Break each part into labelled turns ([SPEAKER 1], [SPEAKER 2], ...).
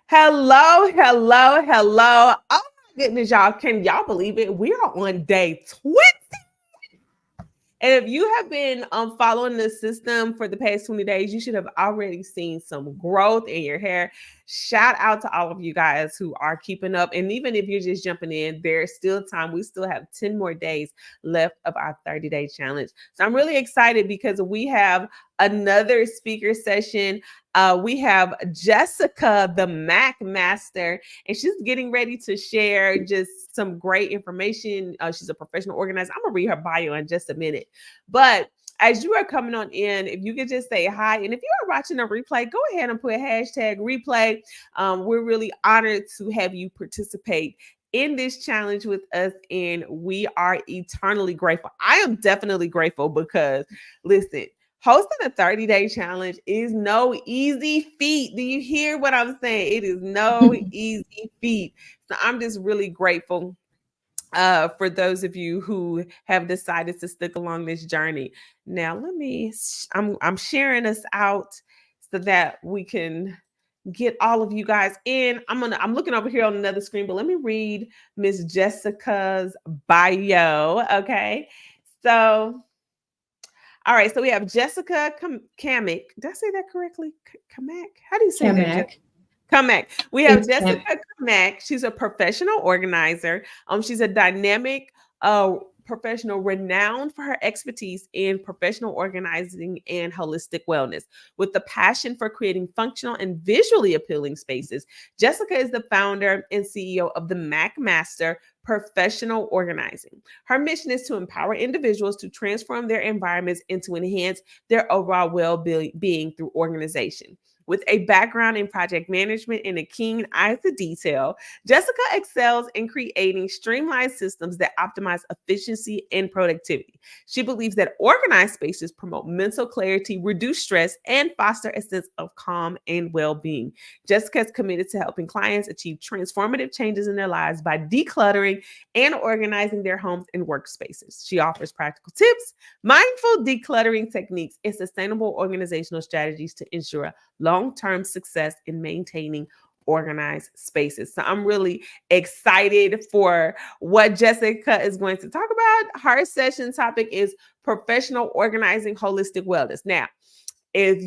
[SPEAKER 1] Hello, hello, hello. Oh my goodness, y'all. Can y'all believe it? We are on day 20. And if you have been following the system for the past 20 days, you should have already seen some growth in your hair. Shout out to all of you guys who are keeping up. And even if you're just jumping in, there's still time. We still have 10 more days left of our 30-day challenge. So I'm really excited because we have another speaker session. We have Jessica, the Mack Master, and she's getting ready to share just some great information. She's a professional organizer. I'm going to read her bio in just a minute. But as you are coming on in, if you could just say hi, and if you are watching a replay, go ahead and put hashtag replay. We're really honored to have you participate in this challenge with us, and we are eternally grateful. I am definitely grateful because, listen, hosting a 30-day challenge is no easy feat. Do you hear what I'm saying? It is no easy feat. So I'm just really grateful for those of you who have decided to stick along this journey. Now, I'm sharing us out so that we can get all of you guys in. I'm looking over here on another screen, but let me read Miss Jessica's bio. Okay. So, all right. So we have Jessica Cammack. Did I say that correctly? Cammack? How do you say that, Jessica?
[SPEAKER 2] Cammack.
[SPEAKER 1] Cammack. We have
[SPEAKER 2] It's
[SPEAKER 1] Jessica Cammack. She's a professional organizer. She's a dynamic professional renowned for her expertise in professional organizing and holistic wellness. With the passion for creating functional and visually appealing spaces, Jessica is the founder and CEO of the Mack Master Professional Organizing. Her mission is to empower individuals to transform their environments and to enhance their overall well-being through organization. With a background in project management and a keen eye to detail, Jessica excels in creating streamlined systems that optimize efficiency and productivity. She believes that organized spaces promote mental clarity, reduce stress, and foster a sense of calm and well-being. Jessica is committed to helping clients achieve transformative changes in their lives by decluttering and organizing their homes and workspaces. She offers practical tips, mindful decluttering techniques, and sustainable organizational strategies to ensure long-term success in maintaining organized spaces. So I'm really excited for what Jessica is going to talk about. Her session topic is professional organizing holistic wellness. Now, if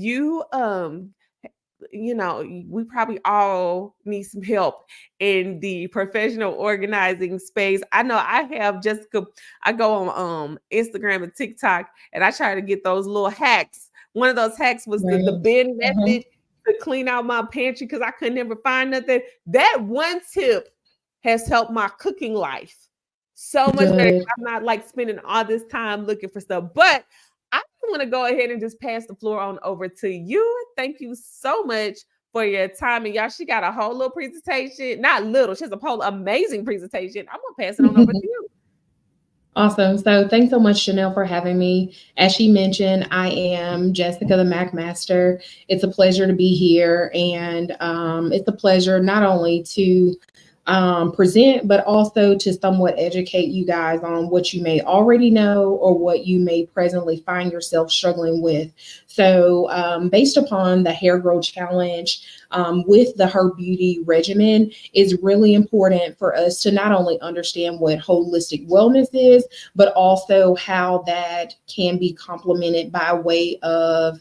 [SPEAKER 1] we probably all need some help in the professional organizing space. I know I have Jessica. I go on Instagram and TikTok, and I try to get those little hacks. One of those hacks was the
[SPEAKER 2] right.
[SPEAKER 1] bin
[SPEAKER 2] Uh-huh.
[SPEAKER 1] method to clean out my pantry because I could never find nothing. That one tip has helped my cooking life so much better.
[SPEAKER 2] Good.
[SPEAKER 1] I'm not like spending all this time looking for stuff, but I want to go ahead and just pass the floor on over to you. Thank you so much for your time. And y'all, she got a whole little presentation. Not little, she has a whole amazing presentation. I'm gonna pass it on over to you.
[SPEAKER 2] Awesome. So thanks so much, Chanel, for having me. As she mentioned, I am Jessica, the Mac Master. It's a pleasure to be here. And it's a pleasure not only to present, but also to somewhat educate you guys on what you may already know or what you may presently find yourself struggling with. So, based upon the hair growth challenge with the Her Beauty regimen, is really important for us to not only understand what holistic wellness is, but also how that can be complemented by way of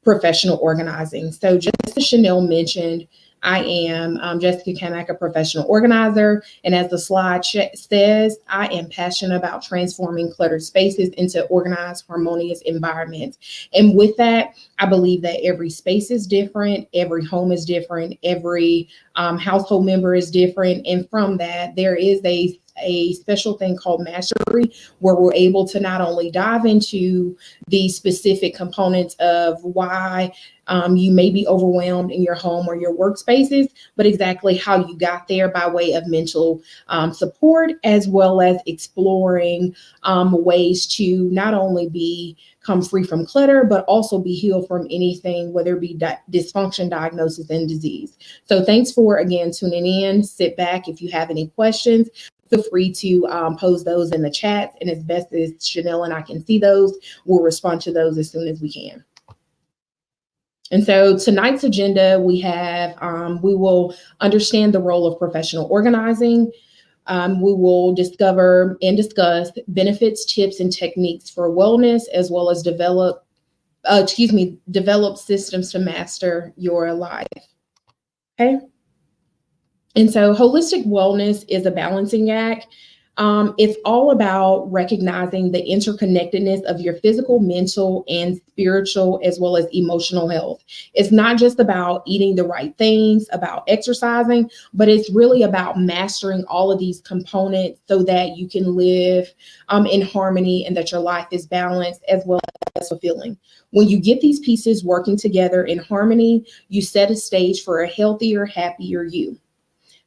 [SPEAKER 2] professional organizing. So, just as Chanel mentioned, I am Jessica Cammack, a professional organizer. And as the slide says, I am passionate about transforming cluttered spaces into organized, harmonious environments. And with that, I believe that every space is different, every home is different, every household member is different. And from that, there is a special thing called mastery, where we're able to not only dive into the specific components of why you may be overwhelmed in your home or your workspaces, but exactly how you got there by way of mental support, as well as exploring ways to not only become free from clutter, but also be healed from anything, whether it be dysfunction, diagnosis, and disease. So thanks for, again, tuning in. Sit back. If you have any questions, feel free to pose those in the chat. And as best as Chanel and I can see those, we'll respond to those as soon as we can. And so tonight's agenda, we will understand the role of professional organizing. We will discover and discuss benefits, tips, and techniques for wellness, as well as develop systems to master your life. Okay. And so holistic wellness is a balancing act. It's all about recognizing the interconnectedness of your physical, mental, and spiritual, as well as emotional health. It's not just about eating the right things, about exercising, but it's really about mastering all of these components so that you can live in harmony and that your life is balanced as well as fulfilling. When you get these pieces working together in harmony, you set a stage for a healthier, happier you.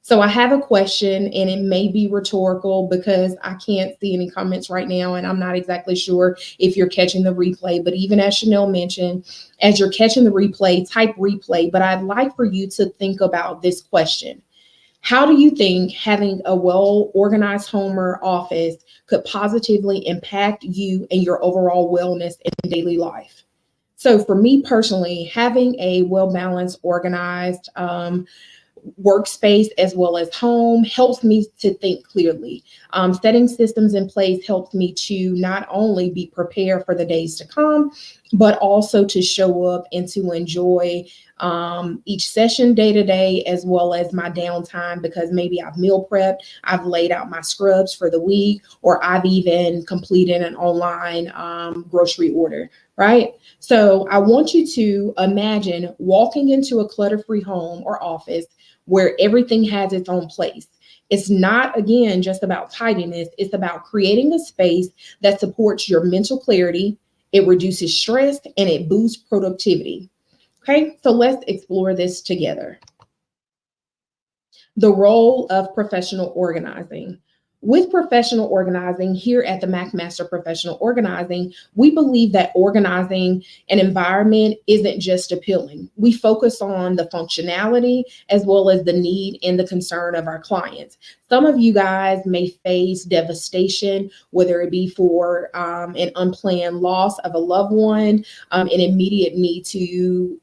[SPEAKER 2] So I have a question, and it may be rhetorical because I can't see any comments right now, and I'm not exactly sure if you're catching the replay. But even as Chanel mentioned, as you're catching the replay, type replay. But I'd like for you to think about this question. How do you think having a well-organized home or office could positively impact you and your overall wellness in daily life? So for me personally, having a well-balanced, organized workspace as well as home helps me to think clearly. Setting systems in place helps me to not only be prepared for the days to come, but also to show up and to enjoy each session day to day, as well as my downtime, because maybe I've meal prepped, I've laid out my scrubs for the week, or I've even completed an online grocery order, right? So I want you to imagine walking into a clutter-free home or office where everything has its own place. It's not, again, just about tidiness. It's about creating a space that supports your mental clarity. It reduces stress and it boosts productivity. Okay, so let's explore this together. The role of professional organizing. With professional organizing here at the Mack Master Professional Organizing, we believe that organizing an environment isn't just appealing. We focus on the functionality as well as the need and the concern of our clients. Some of you guys may face devastation, whether it be for an unplanned loss of a loved one, an immediate need to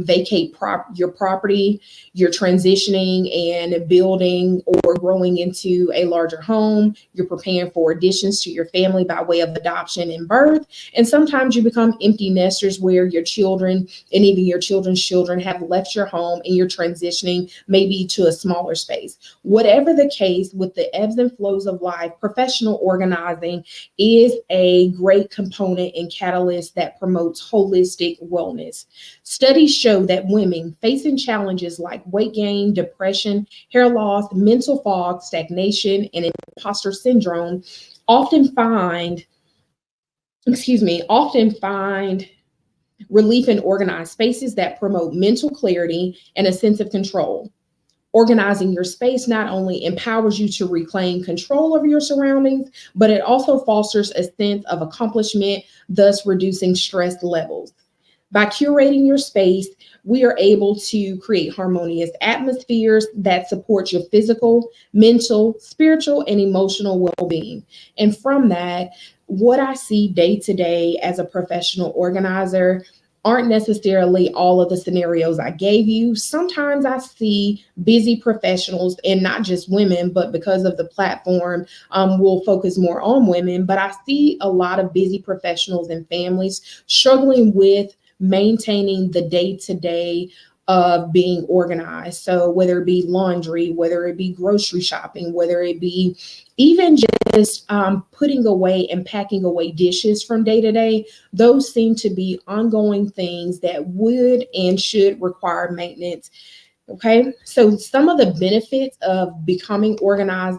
[SPEAKER 2] vacate your property, you're transitioning and building or growing into a larger home, you're preparing for additions to your family by way of adoption and birth. And sometimes you become empty nesters where your children and even your children's children have left your home and you're transitioning maybe to a smaller space. Whatever the case, with the ebbs and flows of life, professional organizing is a great component and catalyst that promotes holistic wellness. Studies show that women facing challenges like weight gain, depression, hair loss, mental fog, stagnation, and imposter syndrome often find relief in organized spaces that promote mental clarity and a sense of control. Organizing your space not only empowers you to reclaim control over your surroundings, but it also fosters a sense of accomplishment, thus reducing stress levels. By curating your space, we are able to create harmonious atmospheres that support your physical, mental, spiritual, and emotional well-being. And from that, what I see day to day as a professional organizer aren't necessarily all of the scenarios I gave you. Sometimes I see busy professionals, and not just women, but because of the platform, we'll focus more on women. But I see a lot of busy professionals and families struggling with maintaining the day-to-day of being organized. So whether it be laundry, whether it be grocery shopping, whether it be even just putting away and packing away dishes from day to day, those seem to be ongoing things that would and should require maintenance. Okay, so some of the benefits of becoming organized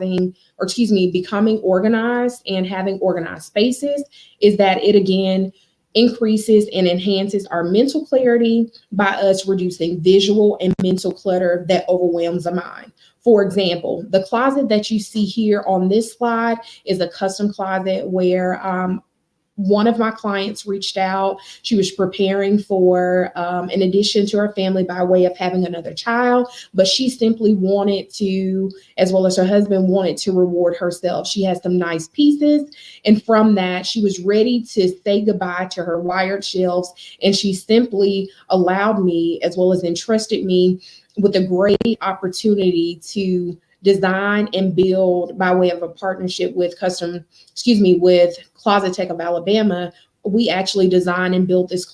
[SPEAKER 2] and having organized spaces is that it again increases and enhances our mental clarity by us reducing visual and mental clutter that overwhelms the mind. For example, the closet that you see here on this slide is a custom closet where one of my clients reached out. She was preparing for an addition to her family by way of having another child, but she simply wanted to, as well as her husband, wanted to reward herself. She has some nice pieces, and from that, she was ready to say goodbye to her wired shelves, and she simply allowed me, as well as entrusted me, with a great opportunity to design and build by way of a partnership with with Closet Tech of Alabama. We actually designed and built this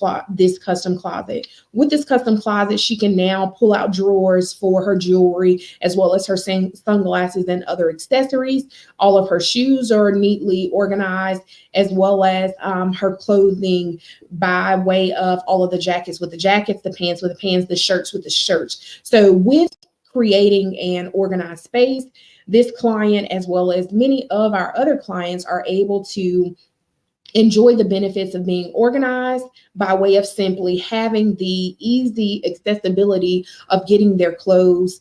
[SPEAKER 2] custom closet. With this custom closet, she can now pull out drawers for her jewelry, as well as her sunglasses and other accessories. All of her shoes are neatly organized, as well as her clothing by way of all of the jackets with the jackets, the pants with the pants, the shirts with the shirts. So with creating an organized space, this client, as well as many of our other clients, are able to enjoy the benefits of being organized by way of simply having the easy accessibility of getting their clothes.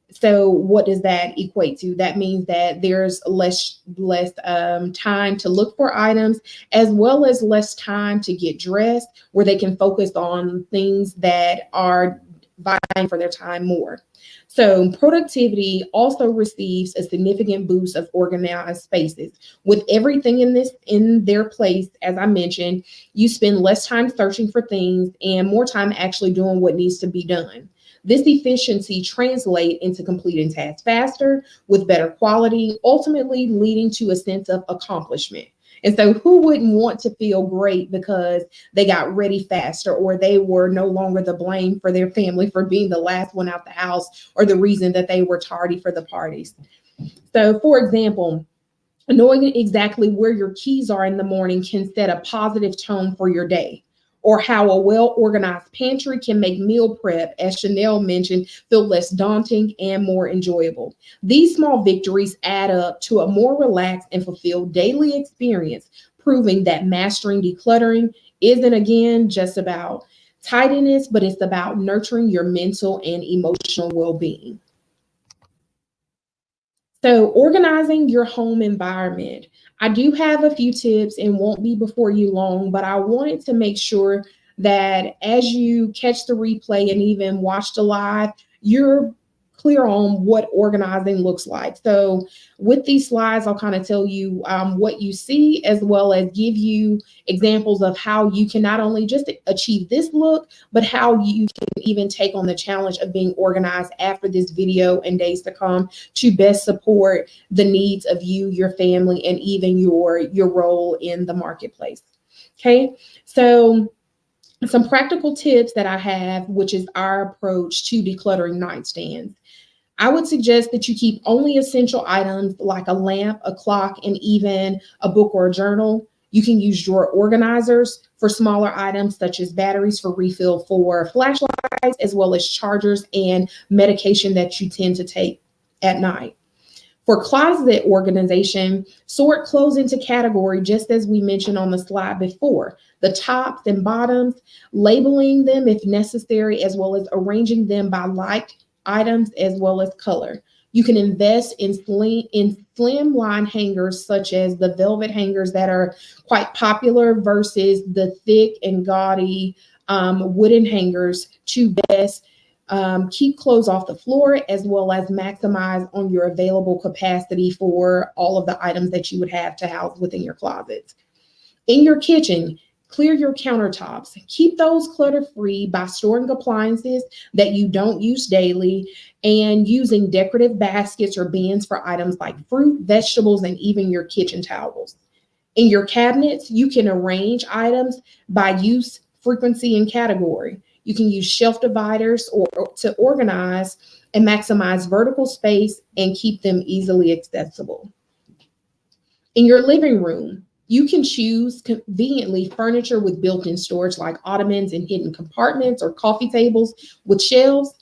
[SPEAKER 2] So what does that equate to? That means that there's less time to look for items, as well as less time to get dressed, where they can focus on things that are vying for their time more. So productivity also receives a significant boost of organized spaces. With everything in their place, as I mentioned, you spend less time searching for things and more time actually doing what needs to be done. This efficiency translates into completing tasks faster with better quality, ultimately leading to a sense of accomplishment. And so who wouldn't want to feel great because they got ready faster, or they were no longer the blame for their family for being the last one out the house, or the reason that they were tardy for the parties? So for example, knowing exactly where your keys are in the morning can set a positive tone for your day, or how a well-organized pantry can make meal prep, as Chanel mentioned, feel less daunting and more enjoyable. These small victories add up to a more relaxed and fulfilled daily experience, proving that mastering decluttering isn't, again, just about tidiness, but it's about nurturing your mental and emotional well-being. So organizing your home environment. I do have a few tips and won't be before you long, but I wanted to make sure that as you catch the replay and even watch the live, you're clear on what organizing looks like. So with these slides, I'll kind of tell you what you see, as well as give you examples of how you can not only just achieve this look, but how you can even take on the challenge of being organized after this video and days to come, to best support the needs of you, your family, and even your role in the marketplace. Okay, so some practical tips that I have, which is our approach to decluttering nightstands. I would suggest that you keep only essential items like a lamp, a clock, and even a book or a journal. You can use drawer organizers for smaller items, such as batteries for refill for flashlights, as well as chargers and medication that you tend to take at night. For closet organization, sort clothes into category, just as we mentioned on the slide before. The tops and bottoms, labeling them if necessary, as well as arranging them by like items as well as color. You can invest in slimline hangers, such as the velvet hangers that are quite popular, versus the thick and gaudy wooden hangers, to best keep clothes off the floor, as well as maximize on your available capacity for all of the items that you would have to house within your closets. In your kitchen, clear your countertops. Keep those clutter-free by storing appliances that you don't use daily, and using decorative baskets or bins for items like fruit, vegetables, and even your kitchen towels. In your cabinets, you can arrange items by use, frequency, and category. You can use shelf dividers or to organize and maximize vertical space and keep them easily accessible. In your living room, you can choose conveniently furniture with built-in storage like ottomans and hidden compartments, or coffee tables with shelves.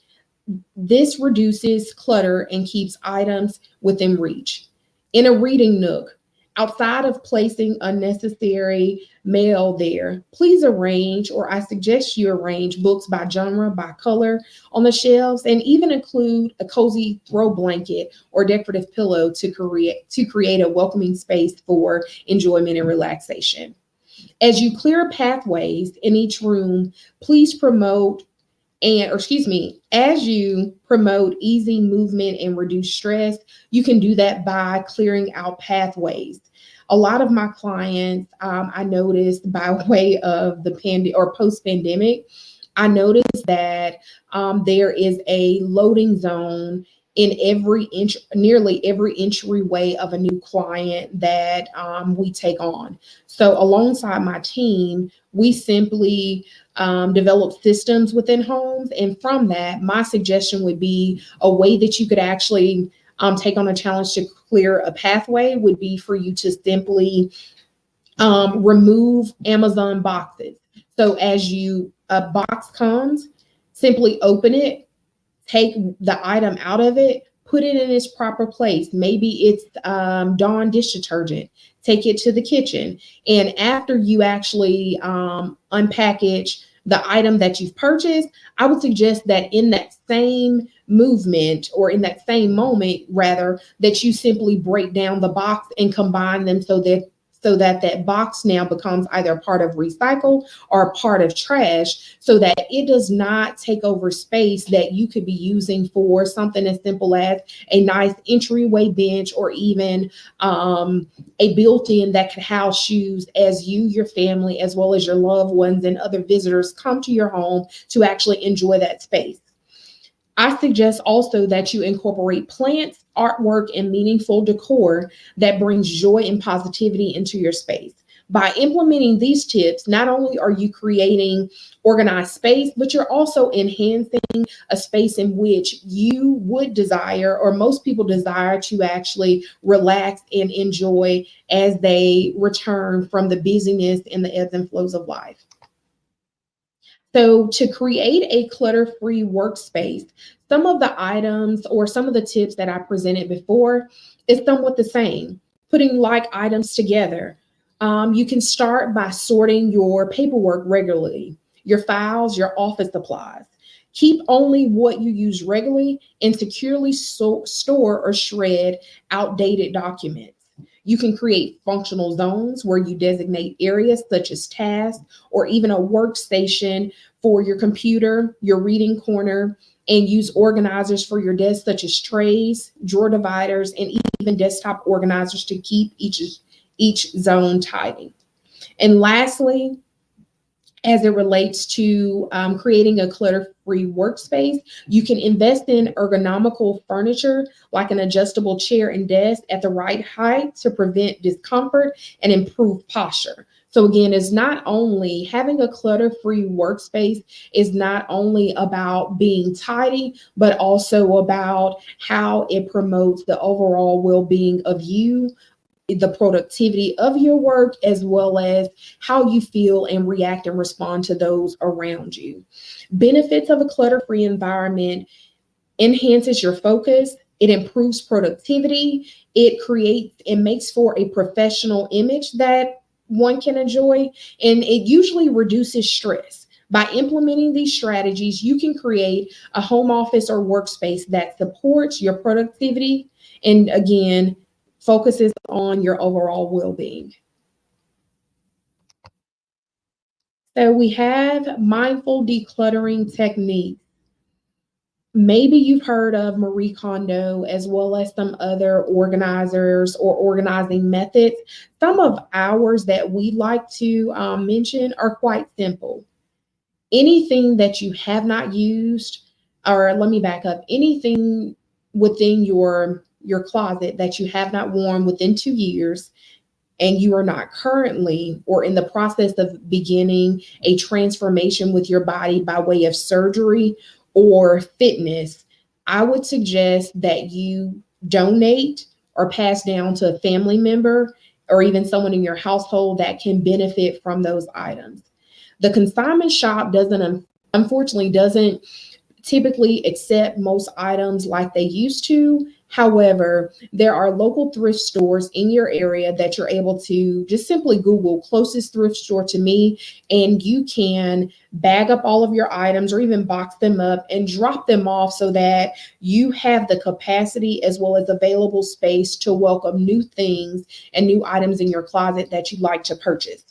[SPEAKER 2] This reduces clutter and keeps items within reach. In a reading nook, outside of placing unnecessary mail there, please arrange, or I suggest you arrange, books by genre, by color on the shelves, and even include a cozy throw blanket or decorative pillow to create a welcoming space for enjoyment and relaxation. As you clear pathways in each room, please promote as you promote easy movement and reduce stress, you can do that by clearing out pathways. A lot of my clients, I noticed by way of the post pandemic, I noticed that there is a loading zone in nearly every entryway of a new client that we take on. So, alongside my team, we simply develop systems within homes. And from that, my suggestion would be a way that you could actually take on a challenge to clear a pathway would be for you to simply remove Amazon boxes. So as a box comes, simply open it, take the item out of it, put it in its proper place. Maybe it's Dawn dish detergent. Take it to the kitchen. And after you actually unpackage the item that you've purchased, I would suggest that in that same movement, or in that same moment rather, that you simply break down the box and combine them so that box now becomes either a part of recycle or a part of trash, so that it does not take over space that you could be using for something as simple as a nice entryway bench, or even a built-in that could house shoes as you, your family, as well as your loved ones and other visitors come to your home to actually enjoy that space. I suggest also that you incorporate plants, artwork, and meaningful decor that brings joy and positivity into your space. By implementing these tips, not only are you creating organized space, but you're also enhancing a space in which you would desire, or most people desire, to actually relax and enjoy as they return from the busyness and the ebbs and flows of life. So to create a clutter-free workspace, some of the items or some of the tips that I presented before is somewhat the same. Putting like items together. You can start by sorting your paperwork regularly, your files, your office supplies. Keep only what you use regularly and securely store or shred outdated documents. You can create functional zones where you designate areas such as tasks, or even a workstation for your computer, your reading corner, and use organizers for your desk such as trays, drawer dividers, and even desktop organizers to keep each zone tidy. And lastly, as it relates to creating a clutter-free workspace, you can invest in ergonomical furniture like an adjustable chair and desk at the right height to prevent discomfort and improve posture. So again, it's not only having a clutter-free workspace is not only about being tidy, but also about how it promotes the overall well-being of you, the productivity of your work, as well as how you feel and react and respond to those around you. Benefits of a clutter-free environment: enhances your focus, it improves productivity, it creates and makes for a professional image that one can enjoy, and it usually reduces stress. By implementing these strategies, you can create a home office or workspace that supports your productivity and, again, focuses on your overall well-being. So we have mindful decluttering techniques. Maybe you've heard of Marie Kondo as well as some other organizers or organizing methods. Some of ours that we like to mention are quite simple. Anything that you have not used, or let me back up, anything within your closet that you have not worn within 2 years, and you are not currently or in the process of beginning a transformation with your body by way of surgery or fitness, I would suggest that you donate or pass down to a family member or even someone in your household that can benefit from those items. The consignment shop unfortunately doesn't typically accept most items like they used to. However, there are local thrift stores in your area that you're able to just simply Google closest thrift store to me, and you can bag up all of your items or even box them up and drop them off so that you have the capacity as well as available space to welcome new things and new items in your closet that you'd like to purchase.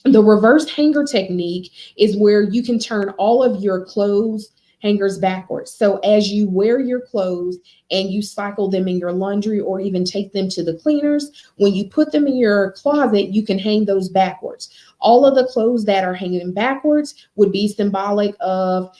[SPEAKER 2] The reverse hanger technique is where you can turn all of your clothes hangers backwards. So as you wear your clothes and you cycle them in your laundry or even take them to the cleaners, when you put them in your closet, you can hang those backwards. All of the clothes that are hanging backwards would be symbolic of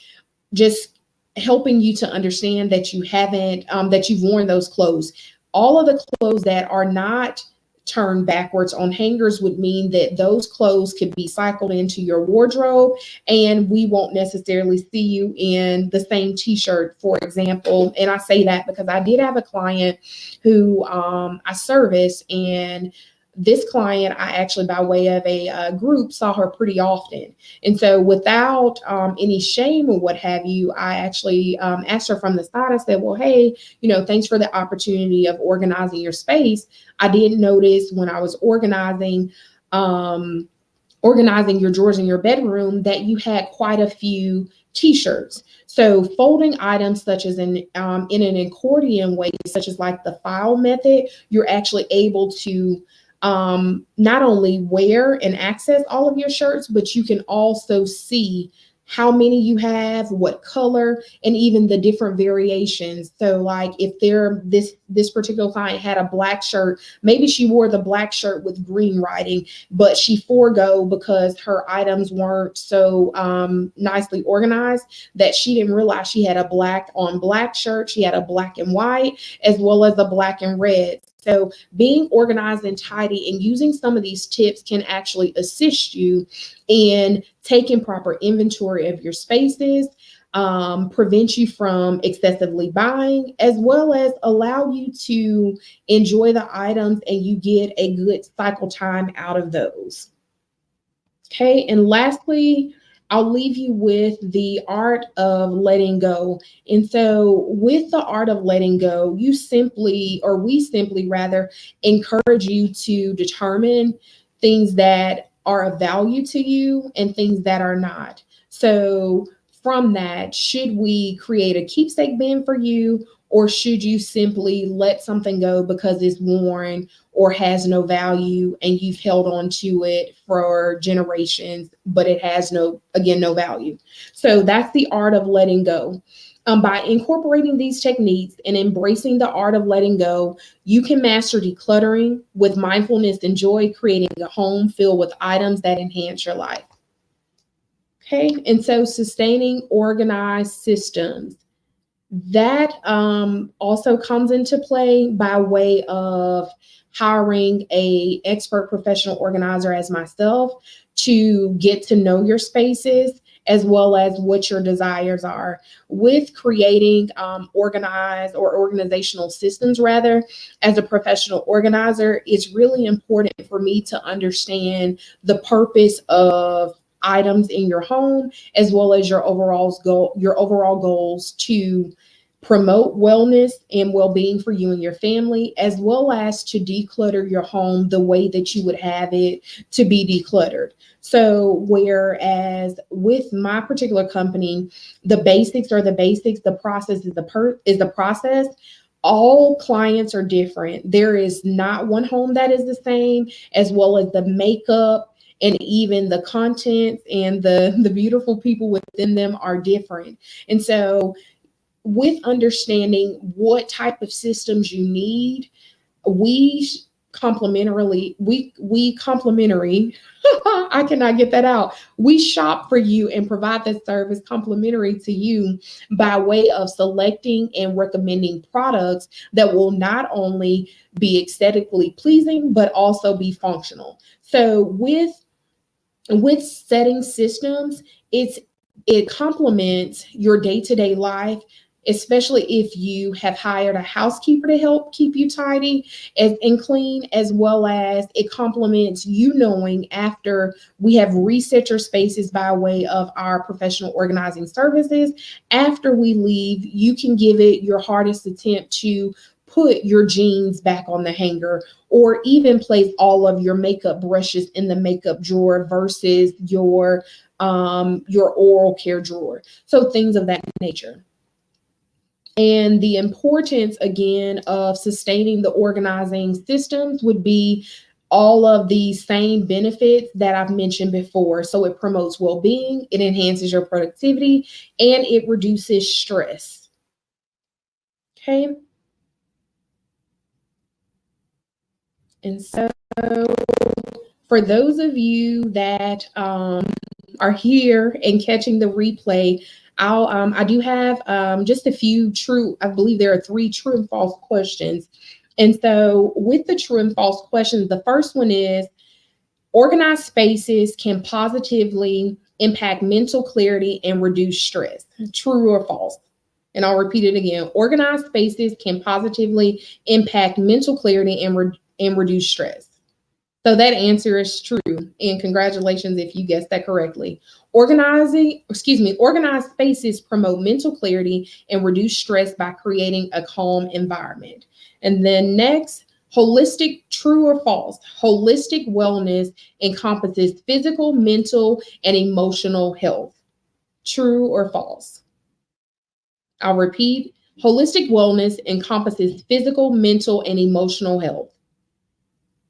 [SPEAKER 2] just helping you to understand that you haven't that you've worn those clothes. All of the clothes that are not turned backwards on hangers would mean that those clothes could be cycled into your wardrobe, and we won't necessarily see you in the same t-shirt, for example. And I say that because I did have a client who I service, and this client, I actually, by way of a group, saw her pretty often. And so without any shame or what have you, I actually asked her from the side. I said, well, hey, thanks for the opportunity of organizing your space. I did notice when I was organizing your drawers in your bedroom that you had quite a few t-shirts. So folding items such as in an accordion way, such as like the file method, you're actually able to not only wear and access all of your shirts, but you can also see how many you have, what color, and even the different variations. So like if this particular client had a black shirt, maybe she wore the black shirt with green writing, but she forego because her items weren't so nicely organized that she didn't realize she had a black on black shirt. She had a black and white as well as a black and red. So being organized and tidy and using some of these tips can actually assist you in taking proper inventory of your spaces, prevent you from excessively buying, as well as allow you to enjoy the items and you get a good cycle time out of those. Okay, and lastly, I'll leave you with the art of letting go. And so, with the art of letting go, we simply rather, encourage you to determine things that are of value to you and things that are not. So, from that, should we create a keepsake bin for you, or should you simply let something go because it's worn or has no value and you've held on to it for generations, but it has no value? So that's the art of letting go. By incorporating these techniques and embracing the art of letting go, you can master decluttering with mindfulness and joy, creating a home filled with items that enhance your life. Okay, and so sustaining organized systems. That also comes into play by way of hiring a expert professional organizer as myself to get to know your spaces as well as what your desires are. With creating organized or organizational systems, rather, as a professional organizer, it's really important for me to understand the purpose of items in your home, as well as your overall goals to promote wellness and well-being for you and your family, as well as to declutter your home the way that you would have it to be decluttered. So whereas with my particular company, the basics are the basics, the process is the process. All clients are different. There is not one home that is the same, as well as the makeup and even the content and the beautiful people within them are different. And so with understanding what type of systems you need, we complementary I cannot get that out. We shop for you and provide that service complimentary to you by way of selecting and recommending products that will not only be aesthetically pleasing, but also be functional. So with setting systems, it complements your day-to-day life, especially if you have hired a housekeeper to help keep you tidy and clean, as well as it complements you knowing after we have reset your spaces by way of our professional organizing services. After we leave, you can give it your hardest attempt to put your jeans back on the hanger, or even place all of your makeup brushes in the makeup drawer versus your oral care drawer. So things of that nature. And the importance, again, of sustaining the organizing systems would be all of the same benefits that I've mentioned before. So it promotes well being, it enhances your productivity, and it reduces stress. Okay. And so, for those of you that are here and catching the replay, I do have just a few true. I believe there are three true and false questions. And so, with the true and false questions, the first one is organized spaces can positively impact mental clarity and reduce stress. True or false? And I'll repeat it again. Organized spaces can positively impact mental clarity and reduce stress. So that answer is true. And congratulations if you guessed that correctly. Organized spaces promote mental clarity and reduce stress by creating a calm environment. And then next, true or false? Holistic wellness encompasses physical, mental, and emotional health. True or false? I'll repeat. Holistic wellness encompasses physical, mental, and emotional health.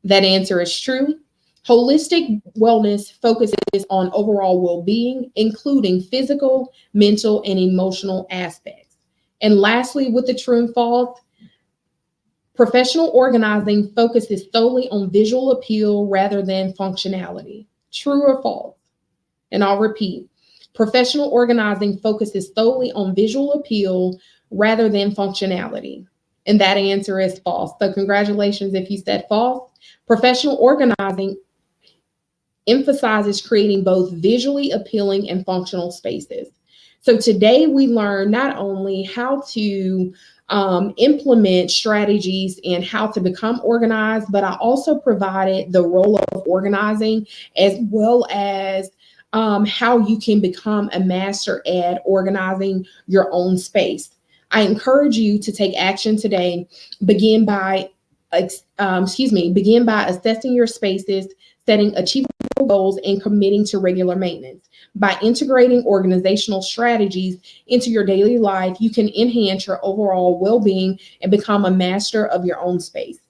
[SPEAKER 2] That answer is true. Holistic wellness focuses on overall well being, including physical, mental, and emotional aspects. And lastly, with the true and false, professional organizing focuses solely on visual appeal rather than functionality. True or false? And I'll repeat. Professional organizing focuses solely on visual appeal rather than functionality. And that answer is false. So, congratulations if you said false. Professional organizing emphasizes creating both visually appealing and functional spaces. So today we learn not only how to implement strategies and how to become organized, but I also provided the role of organizing as well as how you can become a master at organizing your own space. I encourage you to take action today. Begin by begin by assessing your spaces, setting achievable goals, and committing to regular maintenance. By integrating organizational strategies into your daily life, you can enhance your overall well-being and become a master of your own space.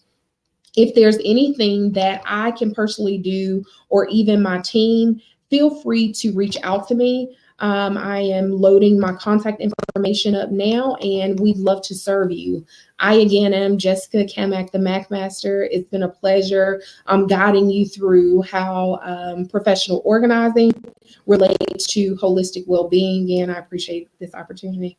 [SPEAKER 2] If there's anything that I can personally do or even my team, feel free to reach out to me. I am loading my contact information up now, and we'd love to serve you. I again am Jessica Cammack, the Mack Master. It's been a pleasure guiding you through how professional organizing relates to holistic well-being, and I appreciate this opportunity.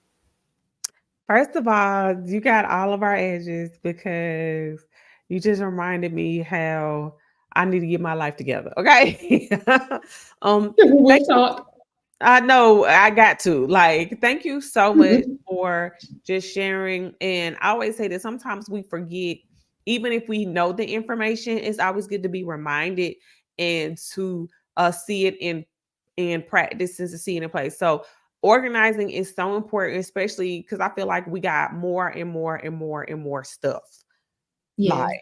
[SPEAKER 1] First of all, you got all of our edges because you just reminded me how I need to get my life together. Okay.
[SPEAKER 2] We'll
[SPEAKER 1] Thank you.
[SPEAKER 2] talk.
[SPEAKER 1] I know I got to. Like, thank you so much for just sharing. And I always say that sometimes we forget, even if we know the information, it's always good to be reminded and to see it in practice and to see it in place. So organizing is so important, especially because I feel like we got more and more and more and more stuff. Like,
[SPEAKER 2] Yes,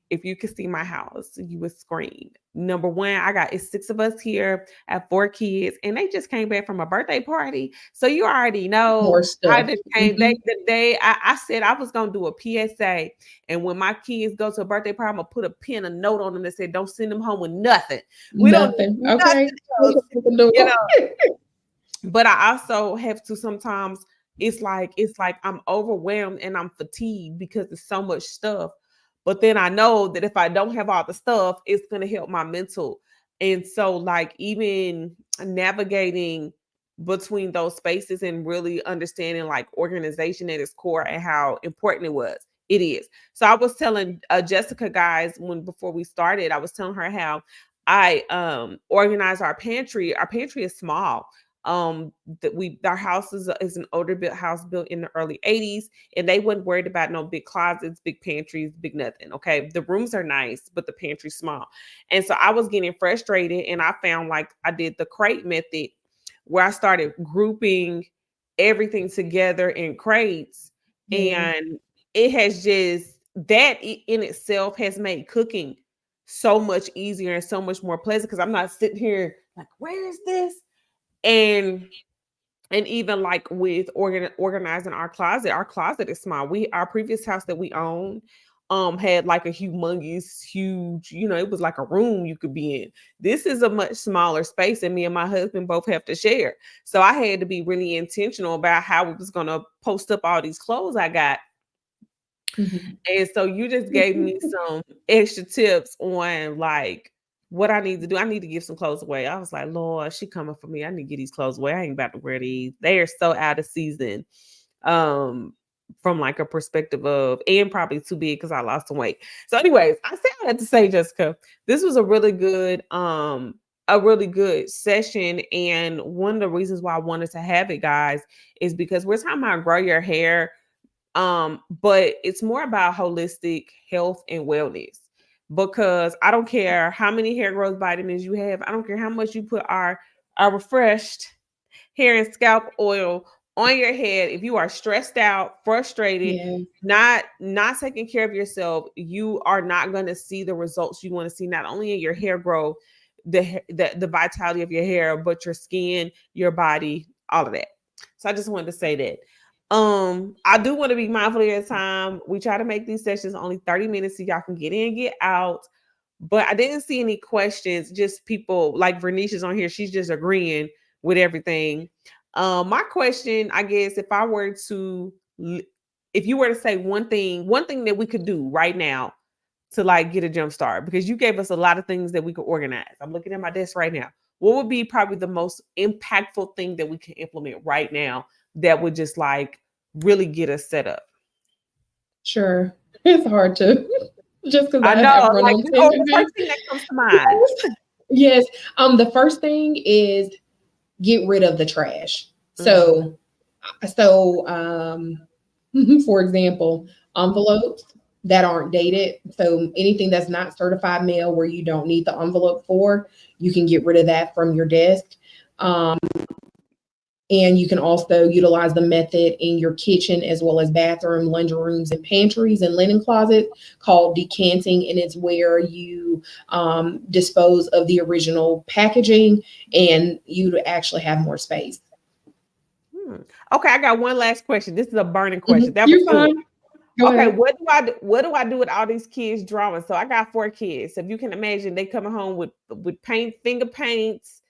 [SPEAKER 1] if you could see my house, you would scream. Number one, it's 6 of us here. I have 4 kids, and they just came back from a birthday party. So you already know
[SPEAKER 2] more
[SPEAKER 1] I
[SPEAKER 2] stuff.
[SPEAKER 1] just came. The day I said I was gonna do a PSA, and when my kids go to a birthday party, I'm gonna put a note on them that said, "Don't send them home with nothing. We don't
[SPEAKER 2] Nothing.
[SPEAKER 1] need
[SPEAKER 2] Okay.
[SPEAKER 1] nothing else." You know, but I also have to sometimes it's like I'm overwhelmed and I'm fatigued because there's so much stuff. But then I know that if I don't have all the stuff, it's gonna help my mental. And so like even navigating between those spaces and really understanding like organization at its core and how important it was. It is. So I was telling Jessica guys when before we started, I was telling her how I organize our pantry. Our pantry is small that we our house is an older built house built in the early 80s, and they wasn't worried about no big closets, big pantries, big nothing. Okay, the rooms are nice but the pantry's small. And so I was getting frustrated, and I found like I did the crate method where I started grouping everything together in crates.
[SPEAKER 2] Yeah.
[SPEAKER 1] And it has just in itself has made cooking so much easier and so much more pleasant because I'm not sitting here like, where is this? And even like with organizing our closet is small. Our previous house that we owned, had like a humongous, huge, it was like a room you could be in. This is a much smaller space, and me and my husband both have to share. So I had to be really intentional about how we was gonna post up all these clothes I got.
[SPEAKER 2] Mhm.
[SPEAKER 1] And so you just gave me some extra tips on like what I need to do. I need to give some clothes away. I was like, Lord, she coming for me. I need to get these clothes away. I ain't about to wear these. They are so out of season. Um, from like a perspective of, and probably too big because I lost some weight. So, anyways, I say all that to say, Jessica, this was a really good session. And one of the reasons why I wanted to have it, guys, is because we're talking about grow your hair, but it's more about holistic health and wellness, because I don't care how many hair growth vitamins you have. I don't care how much you put our refreshed hair and scalp oil on your head. If you are stressed out, frustrated,
[SPEAKER 2] Yeah,
[SPEAKER 1] not taking care of yourself, you are not going to see the results you want to see, not only in your hair growth, the vitality of your hair, but your skin, your body, all of that. So I just wanted to say that. I do want to be mindful of your time. We try to make these sessions only 30 minutes so y'all can get in, get out. But I didn't see any questions, just people like Vernisha's on here. She's just agreeing with everything. My question, I guess, if you were to say one thing that we could do right now to like get a jump start, because you gave us a lot of things that we could organize. I'm looking at my desk right now. What would be probably the most impactful thing that we can implement right now that would just like really get us set up?
[SPEAKER 2] sure. It's hard to just because
[SPEAKER 1] I
[SPEAKER 2] I have
[SPEAKER 1] know,
[SPEAKER 2] run
[SPEAKER 1] like,
[SPEAKER 2] on
[SPEAKER 1] the
[SPEAKER 2] tangents.
[SPEAKER 1] first thing that comes to mind.
[SPEAKER 2] Yes. The first thing is get rid of the trash.
[SPEAKER 1] Mhm.
[SPEAKER 2] So, for example, envelopes that aren't dated. So anything that's not certified mail where you don't need the envelope for, you can get rid of that from your desk. Um, and you can also utilize the method in your kitchen as well as bathroom, laundry rooms, and pantries and linen closets called decanting. And it's where you dispose of the original packaging and you actually have more space.
[SPEAKER 1] Hmm. Okay, I got one last question. This is a burning question.
[SPEAKER 2] Mhm.
[SPEAKER 1] That was
[SPEAKER 2] You're
[SPEAKER 1] good.
[SPEAKER 2] fine. Go
[SPEAKER 1] Okay,
[SPEAKER 2] ahead.
[SPEAKER 1] what do I do with all these kids drawing? So I got 4 kids. So if you can imagine, they coming home with paint, finger paints,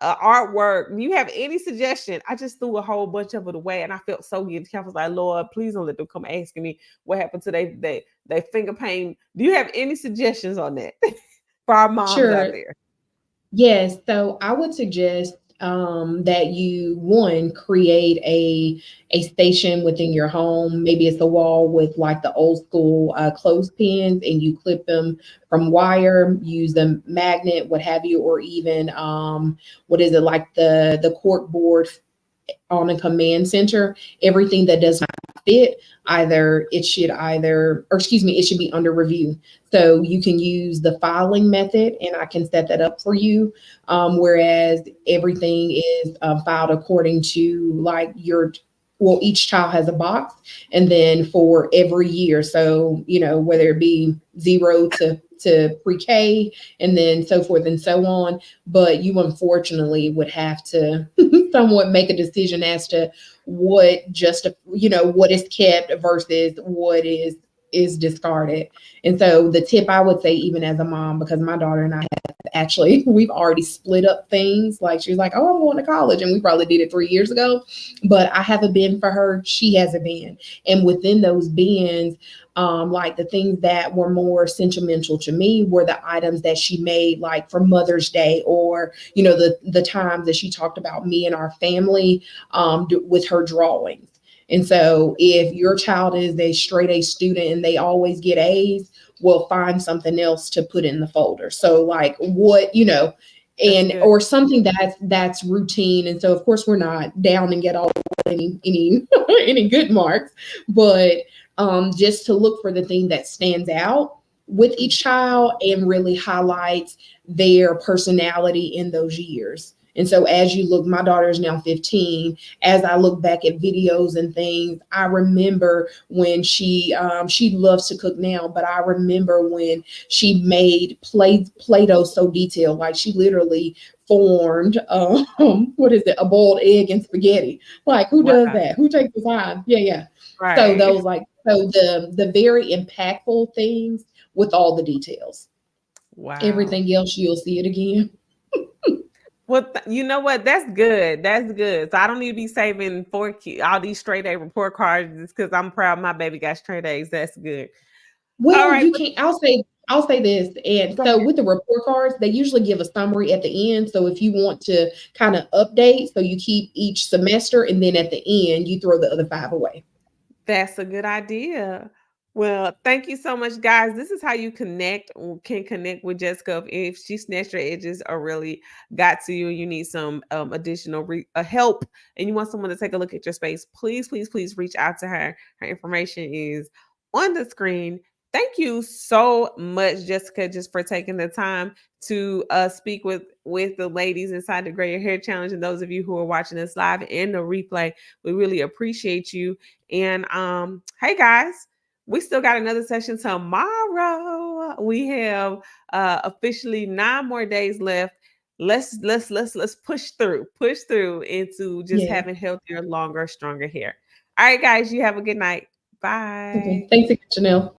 [SPEAKER 1] artwork. Do you have any suggestion? I just threw a whole bunch of it away, and I felt so guilty. I was like, Lord, please don't let them come asking me what happened to they finger paint. Do you have any suggestions on that for our moms out
[SPEAKER 2] Sure.
[SPEAKER 1] there?
[SPEAKER 2] Yes. So I would suggest that you one create a station within your home. Maybe it's a wall with like the old school clothespins, and you clip them from wire. Use the magnet, what have you, or even what is it like the cork board on a command center. Everything that does not fit, or excuse me, it should be under review. So you can use the filing method, and I can set that up for you. Whereas everything is filed according to like well, each child has a box, and then for every year. So, whether it be 0 to pre-K and then so forth and so on. But you unfortunately would have to somewhat make a decision as to what is kept versus what is discarded. And so the tip I would say, even as a mom, because my daughter and I have actually, we've already split up things. Like she's like, oh, I'm going to college, and we probably did it 3 years ago, but I have a bin for her, she has a bin, and within those bins, like the things that were more sentimental to me were the items that she made like for Mother's Day, or the times that she talked about me and our family with her drawings. And so if your child is a straight A student and they always get A's, we'll find something else to put in the folder. So like
[SPEAKER 1] That's
[SPEAKER 2] and
[SPEAKER 1] good.
[SPEAKER 2] or something that's routine. And so of course we're not down and get all any any good marks, but just to look for the thing that stands out with each child and really highlights their personality in those years. And so as you look, my daughter is now 15. As I look back at videos and things, I remember when she loves to cook now, but I remember when she made Play-Doh so detailed, like she literally formed what is it, a boiled egg and spaghetti. Like who does
[SPEAKER 1] Wow.
[SPEAKER 2] that? Who takes the time? Yeah, yeah. So
[SPEAKER 1] Right.
[SPEAKER 2] those like So the very impactful things with all the details.
[SPEAKER 1] Wow.
[SPEAKER 2] Everything else you'll see it again.
[SPEAKER 1] Well, you know what? That's good. That's good. So I don't need to be saving all these straight A report cards just because I'm proud my baby got straight A's. That's good. All
[SPEAKER 2] Well,
[SPEAKER 1] right.
[SPEAKER 2] you can I'll say this. And
[SPEAKER 1] Go
[SPEAKER 2] so
[SPEAKER 1] ahead.
[SPEAKER 2] with the report cards, they usually give a summary at the end. So if you want to kind of update, so you keep each semester and then at the end you throw the other five away.
[SPEAKER 1] That's a good idea. Well, thank you so much, guys. This is how you can connect with Jessica if she snatched your edges or really got to you and you need some additional help and you want someone to take a look at your space. Please, please, please reach out to her. Her information is on the screen. Thank you so much, Jessica, just for taking the time to speak with the ladies inside the Gray Your Hair Challenge and those of you who are watching us live and the replay. We really appreciate you. And hey guys, we still got another session tomorrow. We have officially 9 more days left. Let's push through into just
[SPEAKER 2] Yeah.
[SPEAKER 1] having healthier, longer, stronger hair. All right, guys, you have a good night.
[SPEAKER 2] Okay.
[SPEAKER 1] Bye.
[SPEAKER 2] Thanks again, Janelle.